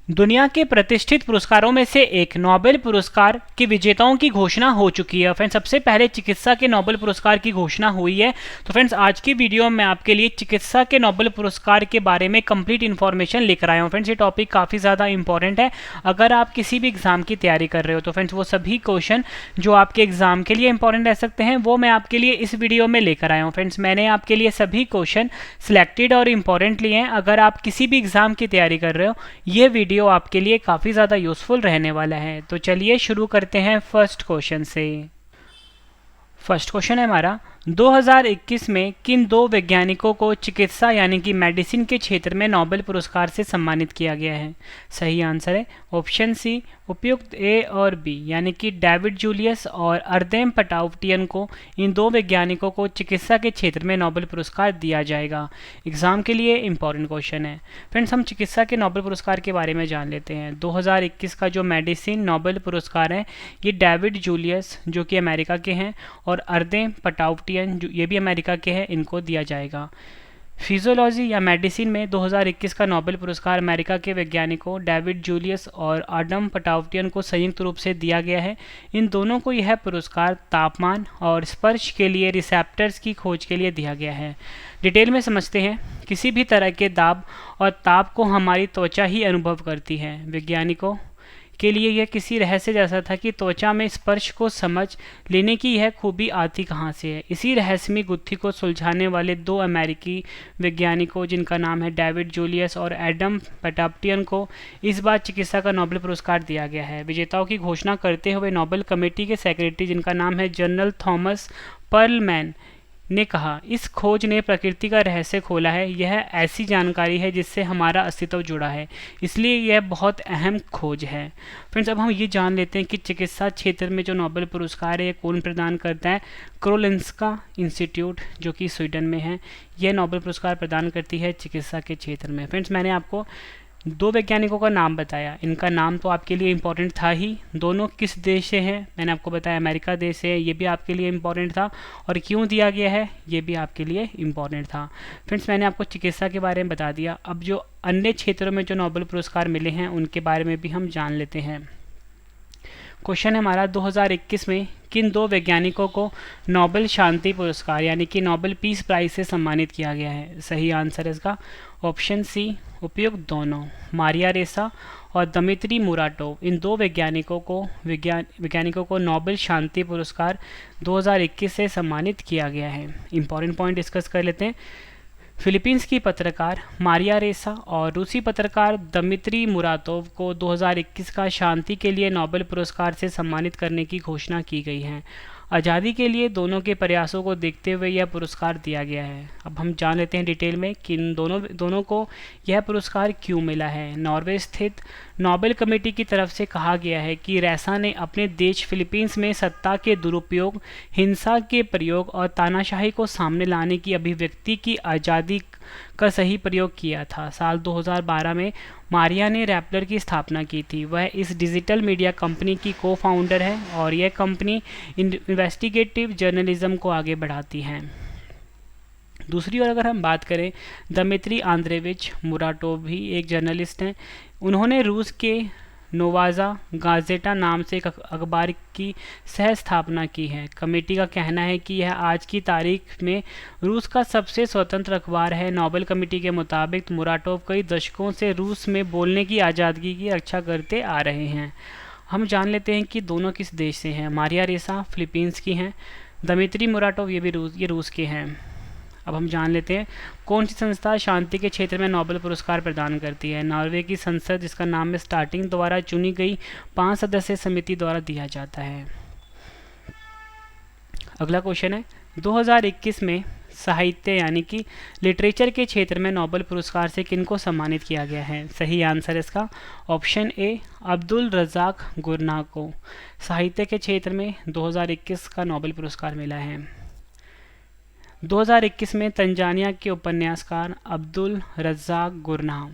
दुनिया के प्रतिष्ठित पुरस्कारों में से एक नोबेल पुरस्कार के विजेताओं की घोषणा हो चुकी है। फ्रेंड्स, सबसे पहले चिकित्सा के नोबेल पुरस्कार की घोषणा हुई है। तो फ्रेंड्स, आज की वीडियो में आपके लिए चिकित्सा के नोबेल पुरस्कार के बारे में कंप्लीट इन्फॉर्मेशन लेकर आया हूँ। फ्रेंड्स, ये टॉपिक काफ़ी ज़्यादा इंपॉर्टेंट है। अगर आप किसी भी एग्जाम की तैयारी कर रहे हो तो फ्रेंड्स, वो सभी क्वेश्चन जो आपके एग्जाम के लिए इंपॉर्टेंट रह सकते हैं वो मैं आपके लिए इस वीडियो में लेकर आया हूँ। फ्रेंड्स, मैंने आपके लिए सभी क्वेश्चन सिलेक्टेड और इंपॉर्टेंट लिए हैं। अगर आप किसी भी एग्जाम की तैयारी कर रहे हो, ये वीडियो आपके लिए काफ़ी ज़्यादा यूज़फुल रहने वाला है। तो चलिए शुरू करते हैं फर्स्ट क्वेश्चन से। फर्स्ट क्वेश्चन है हमारा, 2021 में किन दो वैज्ञानिकों को चिकित्सा यानी कि मेडिसिन के क्षेत्र में नोबेल पुरस्कार से सम्मानित किया गया है? सही आंसर है ऑप्शन सी, उपयुक्त ए और बी, यानी कि डेविड जूलियस और अर्देम पटाउटियन को, इन दो वैज्ञानिकों को चिकित्सा के क्षेत्र में नोबेल पुरस्कार दिया जाएगा। एग्जाम के लिए इंपॉर्टेंट क्वेश्चन है। फ्रेंड्स, हम चिकित्सा के नोबेल पुरस्कार के बारे में जान लेते हैं। 2021 का जो मेडिसिन नोबेल पुरस्कार है, ये डेविड जूलियस जो कि अमेरिका के हैं और अर्देम पटाउटियन जो ये भी अमेरिका के हैं, इनको दिया जाएगा। फिजियोलॉजी या मेडिसिन में 2021 का नोबेल पुरस्कार अमेरिका के वैज्ञानिकों डेविड जूलियस और आडम पटाउटियन को संयुक्त रूप से दिया गया है। इन दोनों को यह पुरस्कार तापमान और स्पर्श के लिए रिसेप्टर्स की खोज के लिए दिया गया है। डिटेल में समझते हैं। किसी भी तरह के दाब और ताप को हमारी त्वचा ही अनुभव करती है। वैज्ञानिकों के लिए यह किसी रहस्य जैसा था कि त्वचा में स्पर्श को समझ लेने की यह खूबी आती कहाँ से है। इसी रहस्यमय गुत्थी को सुलझाने वाले दो अमेरिकी वैज्ञानिकों, जिनका नाम है डेविड जूलियस और एडम पटाप्टियन, को इस बार चिकित्सा का नोबेल पुरस्कार दिया गया है। विजेताओं की घोषणा करते हुए नोबेल कमेटी के सेक्रेटरी, जिनका नाम है जनरल थॉमस पर्लमैन, ने कहा, इस खोज ने प्रकृति का रहस्य खोला है। यह ऐसी जानकारी है जिससे हमारा अस्तित्व जुड़ा है, इसलिए यह बहुत अहम खोज है। फ्रेंड्स, अब हम ये जान लेते हैं कि चिकित्सा क्षेत्र में जो नोबेल पुरस्कार है, कौन प्रदान करता है। क्रोलिंस्का इंस्टीट्यूट जो कि स्वीडन में है, यह नोबेल पुरस्कार प्रदान करती है चिकित्सा के क्षेत्र में। फ्रेंड्स, मैंने आपको दो वैज्ञानिकों का नाम बताया, इनका नाम तो आपके लिए इम्पोर्टेंट था ही। दोनों किस देश से हैं, मैंने आपको बताया अमेरिका देश से है, ये भी आपके लिए इम्पोर्टेंट था। और क्यों दिया गया है, ये भी आपके लिए इम्पोर्टेंट था। फ्रेंड्स, मैंने आपको चिकित्सा के बारे में बता दिया। अब जो अन्य क्षेत्रों में जो नोबेल पुरस्कार मिले हैं उनके बारे में भी हम जान लेते हैं। क्वेश्चन है हमारा, 2021 में किन दो वैज्ञानिकों को नोबेल शांति पुरस्कार यानी कि नोबेल पीस प्राइज से सम्मानित किया गया है? सही आंसर है इसका ऑप्शन सी, उपयुक्त दोनों, मारिया रेसा और दमित्री मुराटोव। इन दो वैज्ञानिकों को नोबेल शांति पुरस्कार 2021 से सम्मानित किया गया है। इंपॉर्टेंट पॉइंट डिस्कस कर लेते हैं। फिलीपींस की पत्रकार मारिया रेसा और रूसी पत्रकार दमित्री मुरातोव को 2021 का शांति के लिए नोबेल पुरस्कार से सम्मानित करने की घोषणा की गई है। आज़ादी के लिए दोनों के प्रयासों को देखते हुए यह पुरस्कार दिया गया है। अब हम जान लेते हैं डिटेल में कि इन दोनों को यह पुरस्कार क्यों मिला है। नॉर्वे स्थित नोबेल कमेटी की तरफ से कहा गया है कि रेसा ने अपने देश फिलीपींस में सत्ता के दुरुपयोग, हिंसा के प्रयोग और तानाशाही को सामने लाने की अभिव्यक्ति की आज़ादी का सही प्रयोग किया था। साल 2012 में मारिया ने रैपलर की स्थापना की थी। वह इस डिजिटल मीडिया कंपनी की को फाउंडर है और यह कंपनी इन्वेस्टिगेटिव जर्नलिज्म को आगे बढ़ाती है। दूसरी ओर अगर हम बात करें, दमित्री आंद्रेविच मुराटोव भी एक जर्नलिस्ट हैं। उन्होंने रूस के नोवाजा गाजेटा नाम से एक अखबार की सह स्थापना की है। कमेटी का कहना है कि यह आज की तारीख में रूस का सबसे स्वतंत्र अखबार है। नोबेल कमेटी के मुताबिक मुराटोव कई दशकों से रूस में बोलने की आज़ादी की रक्षा करते आ रहे हैं। हम जान लेते हैं कि दोनों किस देश से हैं। मारिया रेसा फिलीपींस की हैं, दमित्री मुराटोव ये रूस के हैं। अब हम जान लेते हैं कौन सी संस्था शांति के क्षेत्र में नोबेल पुरस्कार प्रदान करती है। नॉर्वे की संसद, जिसका नाम है स्टार्टिंग, द्वारा चुनी गई 5 सदस्यीय समिति द्वारा दिया जाता है। अगला क्वेश्चन है, 2021 में साहित्य यानी कि लिटरेचर के क्षेत्र में नोबेल पुरस्कार से किनको सम्मानित किया गया है? सही आंसर इसका option A, Abdul Razzaq Gurnah को साहित्य के क्षेत्र में 2021 का नोबेल पुरस्कार मिला है। 2021 में तंजानिया के उपन्यासकार अब्दुल रज़ाक गुरनाह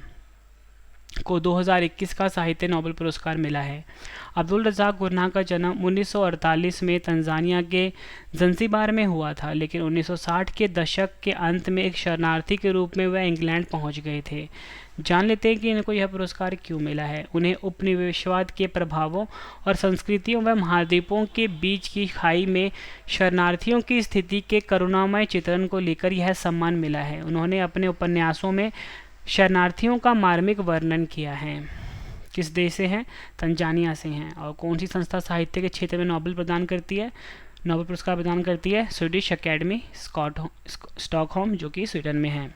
को 2021 का साहित्य नोबेल पुरस्कार मिला है। अब्दुल रज़ाक गुरनाह का जन्म 1948 में तंजानिया के ज़ंज़ीबार में हुआ था, लेकिन 1960 के दशक के अंत में एक शरणार्थी के रूप में वह इंग्लैंड पहुंच गए थे। जान लेते हैं कि इनको यह पुरस्कार क्यों मिला है। उन्हें उपनिवेशवाद के प्रभावों और संस्कृतियों व महाद्वीपों के बीच की खाई में शरणार्थियों की स्थिति के करुणामय चित्रण को लेकर यह सम्मान मिला है। उन्होंने अपने उपन्यासों में शरणार्थियों का मार्मिक वर्णन किया है। किस देश से हैं? तंजानिया से हैं। और कौन सी संस्था साहित्य के क्षेत्र में नोबेल प्रदान करती है, नोबेल पुरस्कार प्रदान करती है? स्वीडिश अकेडमी स्टॉकहोम, जो कि स्वीडन में है।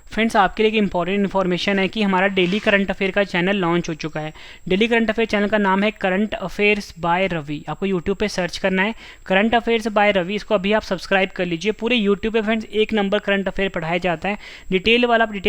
फ्रेंड्स, आपके लिए एक इंपॉर्टेंट इन्फॉर्मेशन है कि हमारा डेली करंट अफेयर का चैनल लॉन्च हो चुका है। डेली करंट अफेयर चैनल का नाम है करंट अफेयर्स बाय रवि। आपको यूट्यूब पे सर्च करना है करंट अफेयर्स बाय रवि, इसको अभी आप सब्सक्राइब कर लीजिए। पूरे यूट्यूब पे फ्रेंड्स एक नंबर करंट अफेयर पढ़ाया जाता है, डिटेल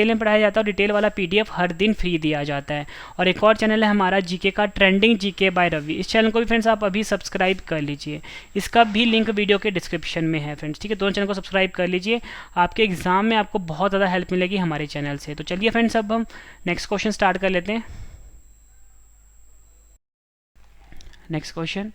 में पढ़ाया जाता है, और डिटेल वाला PDF हर दिन फ्री दिया जाता है। और एक और चैनल है हमारा जीके का, ट्रेंडिंग जीके बाय रवि। इस चैनल को भी फ्रेंड्स आप अभी सब्सक्राइब कर लीजिए, इसका भी लिंक वीडियो के डिस्क्रिप्शन में है फ्रेंड्स, ठीक है। दोनों चैनल को सब्सक्राइब कर लीजिए, आपके एग्जाम में आपको बहुत ज़्यादा हेल्प मिलेगी हमारे चैनल से। तो चलिए फ्रेंड्स, अब हम नेक्स्ट क्वेश्चन स्टार्ट कर लेते हैं। नेक्स्ट क्वेश्चन,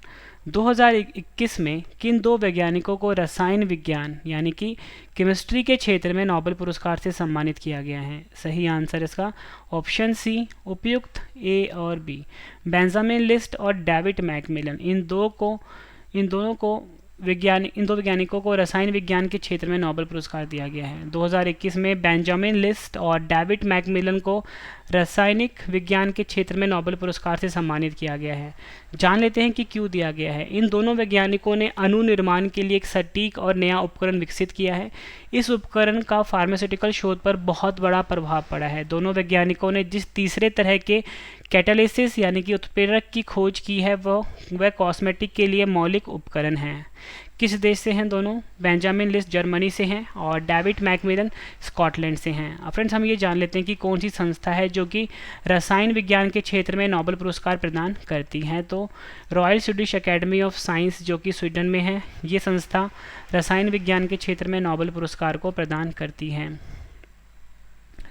2021 में किन दो वैज्ञानिकों को रसायन विज्ञान यानी कि केमिस्ट्री के क्षेत्र में नोबेल पुरस्कार से सम्मानित किया गया है? सही आंसर इसका ऑप्शन सी, उपयुक्त ए और बी। बेंजामिन लिस्ट और डेविड मैकमिलन, इन दो वैज्ञानिकों को रसायन विज्ञान के क्षेत्र में नोबेल पुरस्कार दिया गया है। 2021 में बेंजामिन लिस्ट और डेविड मैकमिलन को रासायनिक विज्ञान के क्षेत्र में नोबेल पुरस्कार से सम्मानित किया गया है। जान लेते हैं कि क्यों दिया गया है। इन दोनों वैज्ञानिकों ने अणु निर्माण के लिए एक सटीक और नया उपकरण विकसित किया है। इस उपकरण का फार्मास्यूटिकल शोध पर बहुत बड़ा प्रभाव पड़ा है। दोनों वैज्ञानिकों ने जिस तीसरे तरह के कैटालिसिस यानी कि उत्प्रेरक की खोज की है वह कॉस्मेटिक के लिए मौलिक उपकरण है। किस देश से हैं दोनों? बेंजामिन लिस्ट जर्मनी से हैं और डेविड मैकमिलन स्कॉटलैंड से हैं। अब फ्रेंड्स, हम ये जान लेते हैं कि कौन सी संस्था है जो कि रसायन विज्ञान के क्षेत्र में नोबेल पुरस्कार प्रदान करती हैं। तो royal Swedish Academy of Science, जो कि स्वीडन में है, ये संस्था रसायन विज्ञान के क्षेत्र में नोबेल पुरस्कार को प्रदान करती है।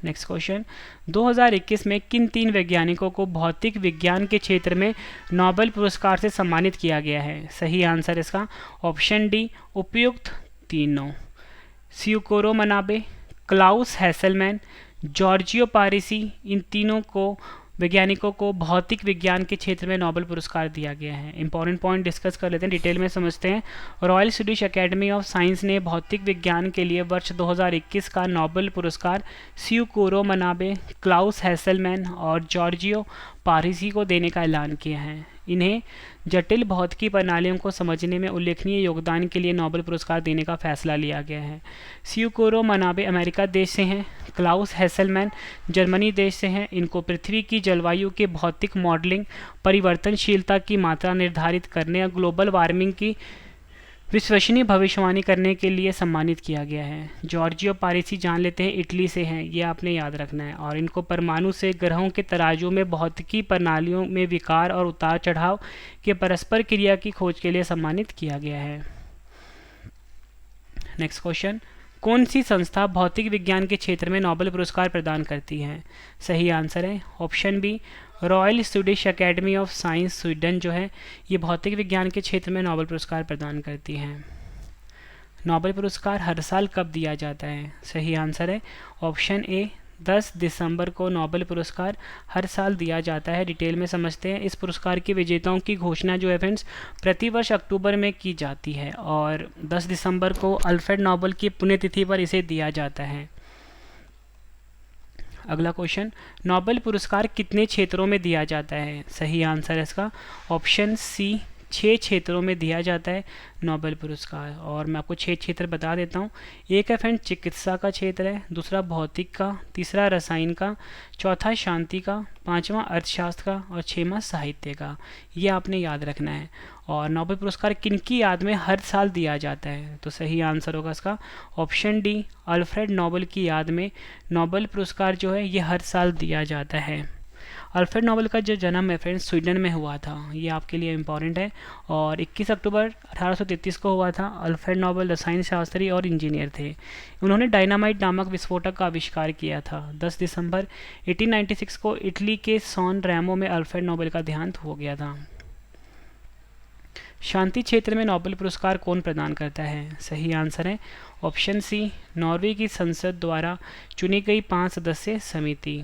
नेक्स्ट क्वेश्चन, 2021 में किन तीन वैज्ञानिकों को भौतिक विज्ञान के क्षेत्र में नोबेल पुरस्कार से सम्मानित किया गया है? सही आंसर इसका ऑप्शन डी, उपयुक्त तीनों। स्यूकोरो मनाबे, क्लाउस हैसलमैन, जॉर्जियो पारिसी, इन तीनों को वैज्ञानिकों को भौतिक विज्ञान के क्षेत्र में नोबेल पुरस्कार दिया गया है। इंपॉर्टेंट पॉइंट डिस्कस कर लेते हैं, डिटेल में समझते हैं। Royal Swedish Academy of science ने भौतिक विज्ञान के लिए वर्ष 2021 का नोबेल पुरस्कार स्यूकोरो मनाबे, क्लाउस हैसलमैन और जॉर्जियो पारिसी को देने का ऐलान किया है। इन्हें जटिल भौतिकी प्रणालियों को समझने में उल्लेखनीय योगदान के लिए नोबेल पुरस्कार देने का फैसला लिया गया है। स्यूकोरो मनाबे अमेरिका देश से हैं, क्लाउस हैसलमैन जर्मनी देश से हैं। इनको पृथ्वी की जलवायु के भौतिक मॉडलिंग, परिवर्तनशीलता की मात्रा निर्धारित करने और ग्लोबल वार्मिंग की विश्वसनीय भविष्यवाणी करने के लिए सम्मानित किया गया है। जॉर्जियो पारिसी जान लेते हैं, इटली से हैं, ये आपने याद रखना है। और इनको परमाणु से ग्रहों के तराजू में भौतिकी प्रणालियों में विकार और उतार चढ़ाव के परस्पर क्रिया की खोज के लिए सम्मानित किया गया है। नेक्स्ट क्वेश्चन, कौन सी संस्था भौतिक विज्ञान के क्षेत्र में नोबेल पुरस्कार प्रदान करती है? सही आंसर है option B, Royal Swedish Academy of Science Sweden जो है, ये भौतिक विज्ञान के क्षेत्र में नोबेल पुरस्कार प्रदान करती है। नोबेल पुरस्कार हर साल कब दिया जाता है? सही आंसर है ऑप्शन ए, 10 दिसंबर को नोबेल पुरस्कार हर साल दिया जाता है। डिटेल में समझते हैं। इस पुरस्कार के विजेताओं की घोषणा जो है फ्रेंड्स प्रतिवर्ष अक्टूबर में की जाती है और 10 दिसंबर को अल्फ्रेड नोबेल की पुण्यतिथि पर इसे दिया जाता है। अगला क्वेश्चन, नोबेल पुरस्कार कितने क्षेत्रों में दिया जाता है? सही आंसर है इसका ऑप्शन सी, 6 क्षेत्रों में दिया जाता है नोबेल पुरस्कार। और मैं आपको 6 क्षेत्र बता देता हूँ। एक है फ्रेंड चिकित्सा का क्षेत्र है, दूसरा भौतिक का, तीसरा रसायन का, चौथा शांति का, पांचवा अर्थशास्त्र का और 6वां साहित्य का। ये आपने याद रखना है। और नोबेल पुरस्कार किनकी याद में हर साल दिया जाता है? तो सही आंसर होगा इसका ऑप्शन डी, अल्फ्रेड नोबेल की याद में नोबेल पुरस्कार जो है ये हर साल दिया जाता है। अल्फ्रेड नोबेल का जो जन्म है फ्रेंड्स स्वीडन में हुआ था, ये आपके लिए इम्पॉर्टेंट है। और 21 अक्टूबर 1833 को हुआ था। अल्फ्रेड नोबेल रसायन शास्त्री और इंजीनियर थे। उन्होंने डायनामाइट नामक विस्फोटक का आविष्कार किया था। 10 दिसंबर 1896 को इटली के सॉन रैमो में अल्फ्रेड नोबेल का देहांत हो गया था। शांति क्षेत्र में नोबेल पुरस्कार कौन प्रदान करता है? सही आंसर है ऑप्शन सी, नॉर्वे की संसद द्वारा चुनी गई 5 सदस्यीय समिति।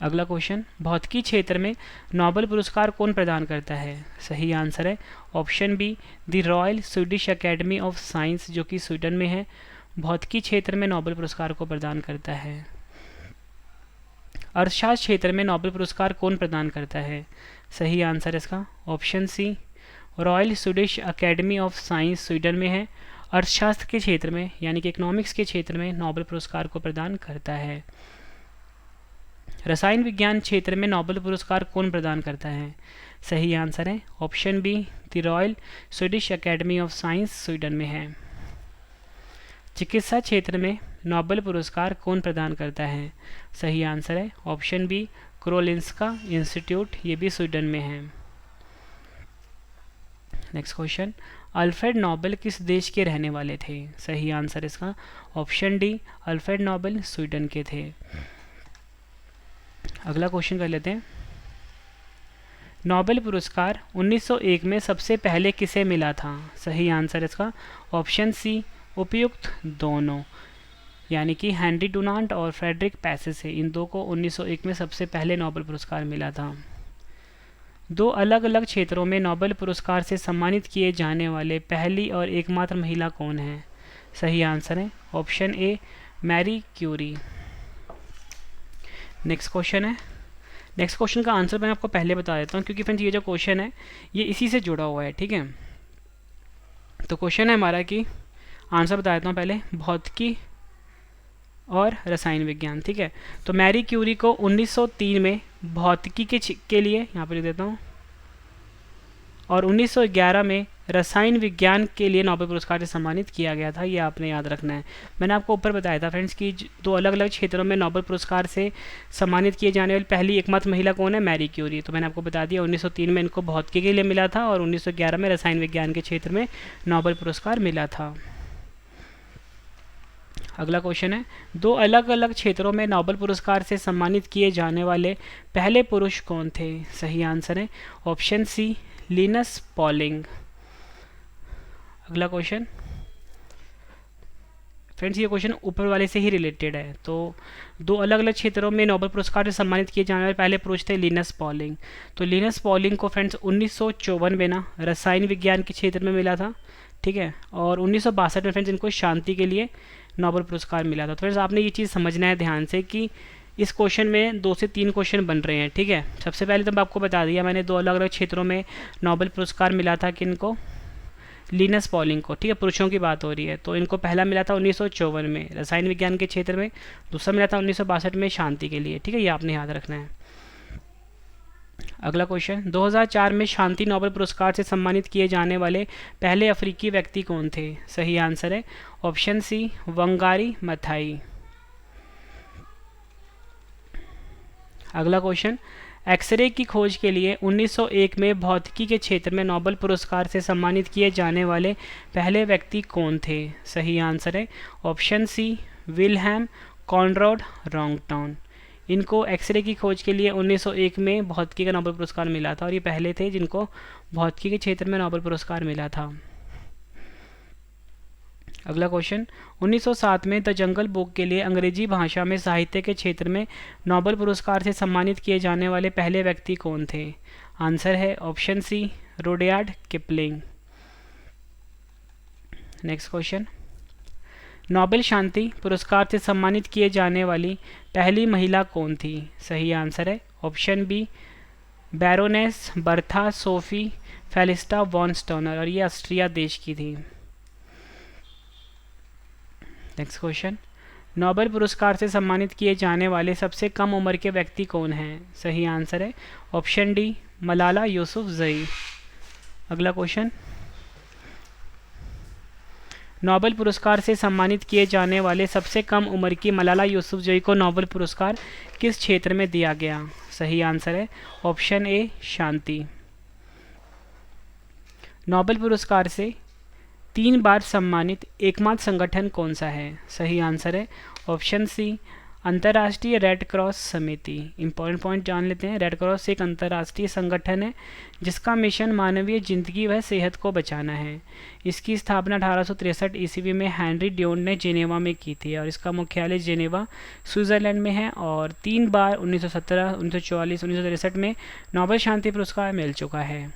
अगला क्वेश्चन, भौतिकी क्षेत्र में नोबेल पुरस्कार कौन प्रदान करता है? सही आंसर है option B, the Royal Swedish Academy of Science, जो कि स्वीडन में है, भौतिकी क्षेत्र में नोबेल पुरस्कार को प्रदान करता है। अर्थशास्त्र क्षेत्र में नोबेल पुरस्कार कौन प्रदान करता है? सही आंसर इसका option C, Royal Swedish Academy of Science Sweden में है, अर्थशास्त्र के क्षेत्र में यानी कि इकोनॉमिक्स के क्षेत्र में नोबेल पुरस्कार को प्रदान करता है। रसायन विज्ञान क्षेत्र में नोबेल पुरस्कार कौन प्रदान करता है? सही आंसर है option B, the Royal Swedish Academy of Science Sweden में है। चिकित्सा क्षेत्र में नोबेल पुरस्कार कौन प्रदान करता है? सही आंसर है ऑप्शन बी, क्रोलिंस्का इंस्टीट्यूट, ये भी स्वीडन में है। नेक्स्ट क्वेश्चन, अल्फ्रेड नोबेल किस देश के रहने वाले थे? सही आंसर इसका option D, Alfred Nobel Sweden के थे। अगला क्वेश्चन कर लेते हैं, नोबेल पुरस्कार 1901 में सबसे पहले किसे मिला था? सही आंसर इसका ऑप्शन सी, उपयुक्त दोनों, यानी कि हेनरी डुनांट और फ्रेडरिक पैसे से, इन दो को 1901 में सबसे पहले नोबेल पुरस्कार मिला था। दो अलग अलग क्षेत्रों में नोबेल पुरस्कार से सम्मानित किए जाने वाले पहली और एकमात्र महिला कौन है? सही आंसर है option A, Marie Curie. Next question है, नेक्स्ट क्वेश्चन का आंसर मैं आपको पहले बता देता हूँ, क्योंकि फ्रेंड्स ये जो क्वेश्चन है ये इसी से जुड़ा हुआ है, ठीक है। तो क्वेश्चन है हमारा कि आंसर बता देता हूँ पहले, भौतिकी और रसायन विज्ञान, ठीक है। तो मैरी क्यूरी को 1903 में भौतिकी के लिए यहाँ पर लिख देता हूँ, और 1911 में रसायन विज्ञान के लिए नोबेल पुरस्कार से सम्मानित किया गया था। ये आपने याद रखना है। मैंने आपको ऊपर बताया था फ्रेंड्स कि दो अलग अलग क्षेत्रों में नोबेल पुरस्कार से सम्मानित किए जाने वाली पहली एकमात्र महिला कौन है? Marie Curie. तो मैंने आपको बता दिया 1903 में इनको भौतिकी के लिए मिला था और 1911 में रसायन विज्ञान के क्षेत्र में नोबेल पुरस्कार मिला था। अगला क्वेश्चन है, दो अलग अलग क्षेत्रों में नोबेल पुरस्कार से सम्मानित किए जाने वाले पहले पुरुष कौन थे? सही आंसर है ऑप्शन सी, लिनस पॉलिंग। अगला क्वेश्चन, फ्रेंड्स ये क्वेश्चन ऊपर वाले से ही रिलेटेड है। तो दो अलग अलग क्षेत्रों में नोबेल पुरस्कार से सम्मानित किए जाने वाले पहले पुरुष थे लिनस पॉलिंग। तो लिनस पॉलिंग को फ्रेंड्स 1954 में ना रसायन विज्ञान के क्षेत्र में मिला था, ठीक है, और 1962 में फ्रेंड्स इनको शांति के लिए नोबेल पुरस्कार मिला था। तो फ्रेंड्स आपने ये चीज़ समझना है ध्यान से कि इस क्वेश्चन में 2 से 3 क्वेश्चन बन रहे हैं, ठीक है। सबसे पहले तो मैं आपको बता दिया मैंने, दो अलग अलग क्षेत्रों में नोबेल पुरस्कार मिला था किनको? लिनस पॉलिंग को, ठीक है, पुरुषों की बात हो रही है। तो इनको पहला मिला था 1954 में रसायन विज्ञान के क्षेत्र में, दूसरा मिला था 1962 में शांति के लिए, ठीक है, ये आपने याद रखना है। अगला क्वेश्चन, 2004 में शांति नोबेल पुरस्कार से सम्मानित किए जाने वाले पहले अफ्रीकी व्यक्ति कौन थे? सही आंसर है ऑप्शन सी, वंगारी मथाई। अगला क्वेश्चन, एक्सरे की खोज के लिए 1901 में भौतिकी के क्षेत्र में नोबेल पुरस्कार से सम्मानित किए जाने वाले पहले व्यक्ति कौन थे? सही आंसर है ऑप्शन सी, विल्हेम कॉनराड रॉन्गटन। इनको एक्सरे की खोज के लिए 1901 में भौतिकी का नोबेल पुरस्कार मिला था और ये पहले थे जिनको भौतिकी के क्षेत्र में नोबेल पुरस्कार मिला था। अगला क्वेश्चन, 1907 में द जंगल बुक के लिए अंग्रेजी भाषा में साहित्य के क्षेत्र में नोबेल पुरस्कार से सम्मानित किए जाने वाले पहले व्यक्ति कौन थे? आंसर है option C, Rudyard Kipling. Next question, Nobel शांति पुरस्कार से सम्मानित किए जाने वाली पहली महिला कौन थी? सही आंसर है option B, Baroness Bertha Sophie Felicita von Suttner, और ये ऑस्ट्रिया देश की थी। नेक्स्ट क्वेश्चन, नोबेल पुरस्कार से सम्मानित किए जाने वाले सबसे कम उम्र के व्यक्ति कौन हैं? सही आंसर है ऑप्शन डी, मलाला यूसुफजई। अगला क्वेश्चन, नोबेल पुरस्कार से सम्मानित किए जाने वाले सबसे कम उम्र की मलाला यूसुफजई को नोबेल पुरस्कार किस क्षेत्र में दिया गया? सही आंसर है ऑप्शन ए शांति। नोबेल पुरस्कार से 3 बार सम्मानित एकमात्र संगठन कौन सा है? सही आंसर है ऑप्शन सी अंतर्राष्ट्रीय रेड क्रॉस समिति। इंपॉर्टेंट पॉइंट जान लेते हैं। रेड क्रॉस एक अंतर्राष्ट्रीय संगठन है जिसका मिशन मानवीय जिंदगी व सेहत को बचाना है। इसकी स्थापना 1863 ईस्वी में हेनरी ड्यून ने जेनेवा में की थी और इसका मुख्यालय जेनेवा स्विट्जरलैंड में है। और 3 बार 1917, 1944, 1963 में नोबेल शांति पुरस्कार मिल चुका है।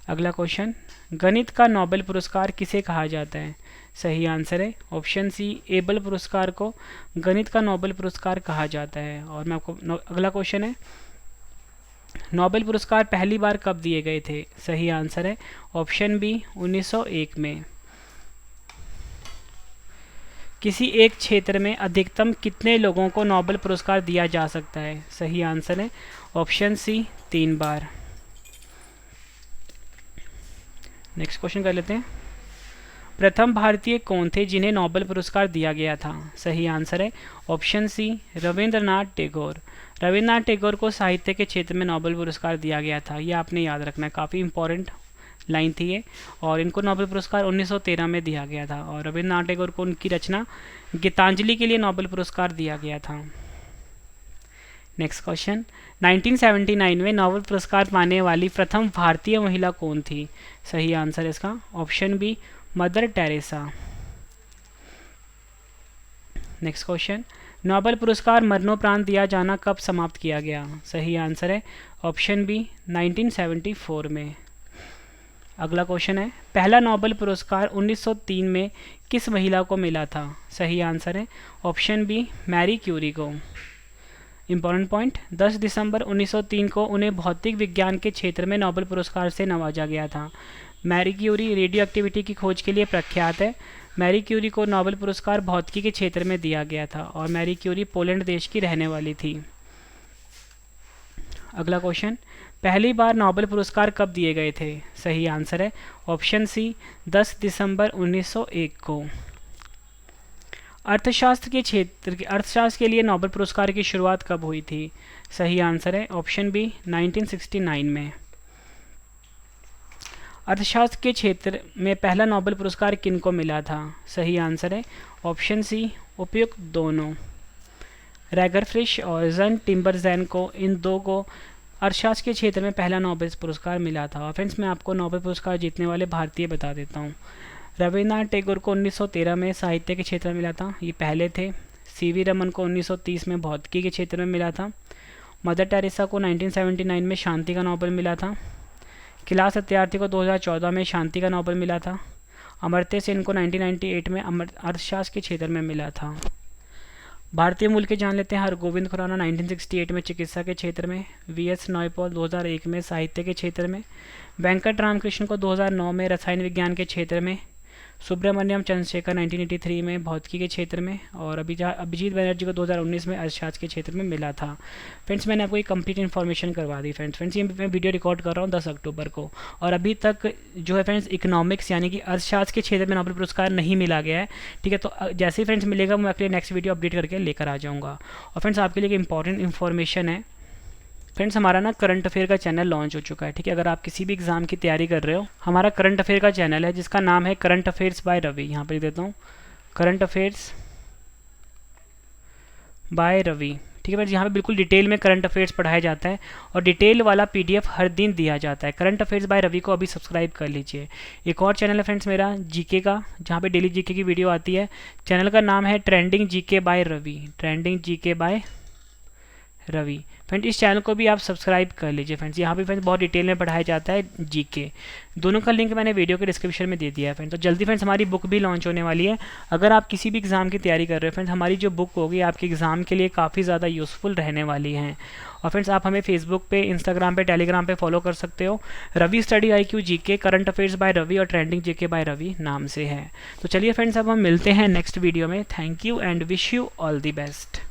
अगला क्वेश्चन, गणित का नोबेल पुरस्कार किसे कहा जाता है? सही आंसर है ऑप्शन सी एबल पुरस्कार को गणित का नोबेल पुरस्कार कहा जाता है। और मैं आपको अगला क्वेश्चन है, नोबेल पुरस्कार पहली बार कब दिए गए थे? सही आंसर है ऑप्शन बी 1901 में। किसी एक क्षेत्र में अधिकतम कितने लोगों को नोबेल पुरस्कार दिया जा सकता है? सही आंसर है ऑप्शन सी 3 बार। नेक्स्ट क्वेश्चन कर लेते हैं, प्रथम भारतीय कौन थे जिन्हें नोबेल पुरस्कार दिया गया था? सही आंसर है ऑप्शन सी रविंद्रनाथ टैगोर। रविंद्रनाथ टैगोर को साहित्य के क्षेत्र में नोबेल पुरस्कार दिया गया था। ये आपने याद रखना है, काफ़ी इंपॉर्टेंट लाइन थी ये। और इनको नोबेल पुरस्कार 1913 में दिया गया था और रविंद्रनाथ टैगोर को उनकी रचना गीतांजलि के लिए नोबेल पुरस्कार दिया गया था। नेक्स्ट क्वेश्चन, 1979 में नोबेल पुरस्कार पाने वाली प्रथम भारतीय महिला कौन थी? सही आंसर है इसका option B Mother Teresa. Next question, Nobel पुरस्कार मरणोपरांत दिया जाना कब समाप्त किया गया? सही आंसर है ऑप्शन बी 1974 में। अगला क्वेश्चन है, पहला नोबेल पुरस्कार 1903 में किस महिला को मिला था? सही आंसर है ऑप्शन बी मैरी क्यूरी को। इंपॉर्टेंट पॉइंट, 10 दिसंबर 1903 को उन्हें भौतिक विज्ञान के क्षेत्र में नोबेल पुरस्कार से नवाजा गया था। मैरी क्यूरी रेडियो एक्टिविटी की खोज के लिए प्रख्यात है। मैरी क्यूरी को नोबेल पुरस्कार भौतिकी के क्षेत्र में दिया गया था और मैरी क्यूरी पोलैंड देश की रहने वाली थी। अगला क्वेश्चन, पहली बार नोबेल पुरस्कार कब दिए गए थे? सही आंसर है ऑप्शन सी 10 दिसंबर 1901 को। अर्थशास्त्र के लिए नोबेल पुरस्कार की शुरुआत कब हुई थी? सही आंसर है ऑप्शन बी 1969 में। अर्थशास्त्र के क्षेत्र में पहला नोबेल पुरस्कार किनको मिला था? सही आंसर है ऑप्शन सी उपयुक्त दोनों। रैगरफ्रिश और जन टिम्बरजैन को, इन दो को अर्थशास्त्र के क्षेत्र में पहला नोबेल पुरस्कार मिला था। और फ्रेंड्स मैं आपको नोबेल पुरस्कार जीतने वाले भारतीय बता देता हूँ। रविन्द्रनाथ टैगोर को 1913 में साहित्य के क्षेत्र में मिला था, ये पहले थे। सीवी रमन को 1930 में भौतिकी के क्षेत्र में मिला था। मदर टेरेसा को 1979 में शांति का नोबेल मिला था। कैलाश सत्यार्थी को 2014 में शांति का नोबेल मिला था। अमर्त्य सेन को 1998 में अर्थशास्त्र के क्षेत्र में मिला था। भारतीय मूल के जान लेते हैं। हरगोविंद खुराना 1968 में चिकित्सा के क्षेत्र में। वीएस नॉयपॉल 2001 में साहित्य के क्षेत्र में। वेंकट रामकृष्ण को 2009 में रसायन विज्ञान के क्षेत्र में। सुब्रमण्यम चंद्रशेखर 1983 में भौतिकी के क्षेत्र में। और अभिजीत बनर्जी को 2019 में अर्थशास्त्र के क्षेत्र में मिला था। फ्रेंड्स मैंने आपको एक कंप्लीट इन्फॉर्मेशन करवा दी। फ्रेंड्स ये मैं वीडियो रिकॉर्ड कर रहा हूँ 10 अक्टूबर को, और अभी तक जो है फ्रेंड्स इकोनॉमिक्स यानी कि अर्थशास्त्र के क्षेत्र में नोबेल पुरस्कार नहीं मिला गया है। ठीक है, तो जैसे ही फ्रेंड्स मिलेगा मैं आपके लिए नेक्स्ट वीडियो अपडेट करके लेकर आ जाऊँगा। और फ्रेंड्स आपके लिए एक इंपॉर्टेंट इन्फॉर्मेशन है। फ्रेंड्स हमारा ना करंट अफेयर का चैनल लॉन्च हो चुका है। ठीक है, अगर आप किसी भी एग्जाम की तैयारी कर रहे हो, हमारा करंट अफेयर का चैनल है जिसका नाम है करंट अफेयर्स बाय रवि। यहाँ पर लिख देता हूँ करंट अफेयर्स बाय रवि। ठीक है फ्रेंड्स, यहाँ पे बिल्कुल डिटेल में करंट अफेयर्स पढ़ाया जाता है और डिटेल वाला पीडीएफ हर दिन दिया जाता है। करंट अफेयर्स बाय रवि को अभी सब्सक्राइब कर लीजिए। एक और चैनल है फ्रेंड्स मेरा जीके का, जहाँ पे डेली जीके की वीडियो आती है। चैनल का नाम है trending GK by Ravi. Trending GK by Ravi. Friends इस चैनल को भी आप सब्सक्राइब कर लीजिए। फ्रेंड्स यहाँ पे फ्रेंड्स बहुत डिटेल में पढ़ाया जाता है जीके। दोनों का लिंक मैंने वीडियो के डिस्क्रिप्शन में दे दिया है। फ्रेंड्स तो जल्दी फ्रेंड्स हमारी बुक भी लॉन्च होने वाली है। अगर आप किसी भी एग्जाम की तैयारी कर रहे हो फ्रेंड्स, हमारी जो बुक होगी आपके एग्जाम के लिए काफ़ी ज़्यादा यूज़फुल रहने वाली हैं। और फ्रेंड्स आप हमें फेसबुक पे, इंस्टाग्राम पे, टेलीग्राम पे फॉलो कर सकते हो। Ravi study IQ GK, current affairs by Ravi और ट्रेंडिंग जीके बाय रवि नाम से है। तो चलिए फ्रेंड्स अब हम मिलते हैं नेक्स्ट वीडियो में। Thank you and wish you all the best.